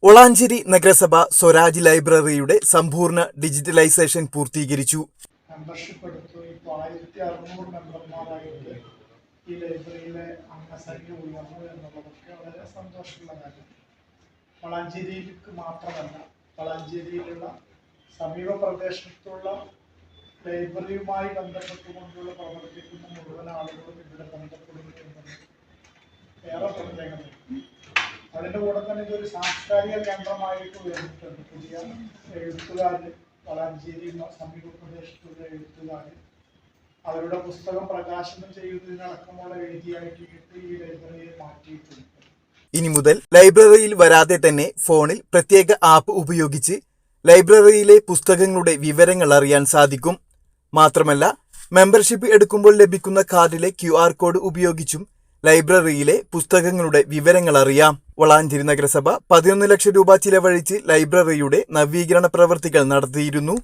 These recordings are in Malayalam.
വളാഞ്ചേരി നഗരസഭ സ്വരാജ് ലൈബ്രറിയുടെ സമ്പൂർണ്ണ ഡിജിറ്റലൈസേഷൻ പൂർത്തീകരിച്ചു. മെമ്പർഷിപ്പ് എടുത്തു. ഇപ്പോൾ 1600 മെമ്പർമാരായിട്ട് ഈ ലൈബ്രറിയിലെ അംഗസംഖ്യ ഉയർന്നു എന്നുള്ളതൊക്കെ വളരെ സന്തോഷമുള്ള കാര്യം. വളാഞ്ചേരിക്ക് മാത്രമല്ല, വളാഞ്ചേരിയിലുള്ള സമീപ പ്രദേശത്തുള്ള ലൈബ്രറിയുമായി ബന്ധപ്പെട്ടുകൊണ്ടുള്ള പ്രവർത്തിക്കുന്ന മുഴുവൻ ആളുകളും ഇവിടെ ബന്ധപ്പെടുന്നു എന്നത് ഏറെ പ്രത്യേകതയാണ്. അതിൻ്റെ കൂടെ തന്നെ ഇതൊരു സാംസ്കാരിക കേന്ദ്രമായിട്ട് ഉയർന്നിട്ടുണ്ട്. പുതിയ എഴുത്തുകാർ, വളാഞ്ചേരി സമീപ പ്രദേശത്തുള്ള എഴുത്തുകാർ അവരുടെ പുസ്തകം പ്രകാശനം ചെയ്യുന്നതിനടക്കമുള്ള വേദിയായിട്ട് ഈ ലൈബ്രറിയെ മാറ്റിയിട്ടുണ്ട്. ഇനി മുതൽ ലൈബ്രറിയിൽ വരാതെ തന്നെ ഫോണിൽ പ്രത്യേക ആപ്പ് ഉപയോഗിച്ച് ലൈബ്രറിയിലെ പുസ്തകങ്ങളുടെ വിവരങ്ങൾ അറിയാൻ സാധിക്കും. മാത്രമല്ല, മെമ്പർഷിപ്പ് എടുക്കുമ്പോൾ ലഭിക്കുന്ന കാർഡിലെ QR കോഡ് ഉപയോഗിച്ചും ലൈബ്രറിയിലെ പുസ്തകങ്ങളുടെ വിവരങ്ങൾ അറിയാം. വളാഞ്ചേരി നഗരസഭ 11 ലക്ഷം രൂപ ചിലവഴിച്ച് ലൈബ്രറിയുടെ നവീകരണ പ്രവൃത്തികൾ നടത്തിയിരുന്നു.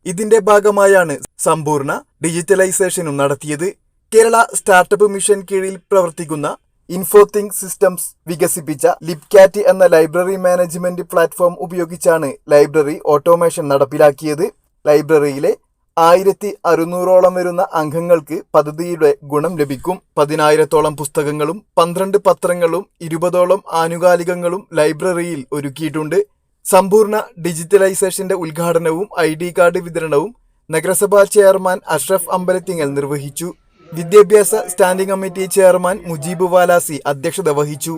ഇതിന്റെ ഭാഗമായാണ് സമ്പൂർണ്ണ ഡിജിറ്റലൈസേഷനും നടത്തിയത്. കേരള സ്റ്റാർട്ടപ്പ് മിഷൻ കീഴിൽ പ്രവർത്തിക്കുന്ന ഇൻഫോതിങ്ക് സിസ്റ്റംസ് വികസിപ്പിച്ച ലിപ്കാറ്റ് എന്ന ലൈബ്രറി മാനേജ്മെന്റ് പ്ലാറ്റ്ഫോം ഉപയോഗിച്ചാണ് ലൈബ്രറി ഓട്ടോമേഷൻ നടപ്പിലാക്കിയത്. ലൈബ്രറിയിലെ 1600ഓളം വരുന്ന അംഗങ്ങൾക്ക് പദ്ധതിയുടെ ഗുണം ലഭിക്കും. 10,000ഓളം പുസ്തകങ്ങളും 12 പത്രങ്ങളും 20ഓളം ആനുകാലികങ്ങളും ലൈബ്രറിയിൽ ഒരുക്കിയിട്ടുണ്ട്. സമ്പൂർണ്ണ ഡിജിറ്റലൈസേഷന്റെ ഉദ്ഘാടനവും ID കാർഡ് വിതരണവും നഗരസഭാ ചെയർമാൻ അഷ്റഫ് അമ്പലത്തിങ്ങൽ നിർവഹിച്ചു. വിദ്യാഭ്യാസ സ്റ്റാൻഡിംഗ് കമ്മിറ്റി ചെയർമാൻ മുജീബ് വാലാസി അധ്യക്ഷത വഹിച്ചു.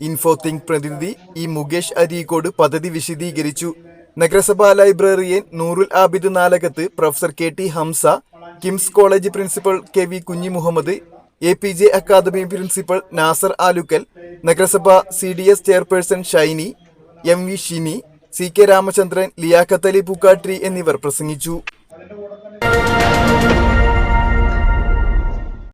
ഇൻഫോതിങ്ക് പ്രതിനിധി മുകേഷ് അരീക്കോട് പദ്ധതി വിശദീകരിച്ചു. നഗരസഭാ librarian Noorul Abid Nalakath, professor KT Hamsa, KIMS college principal KV Kunhi Muhammad, APJ academy principal Nasar Alukkal, നഗരസഭ CDS chairperson Shiny, MV Shini, CK Ramachandran, Liyakath Ali Pookkatri എന്നിവർ പ്രസംഗിച്ചു.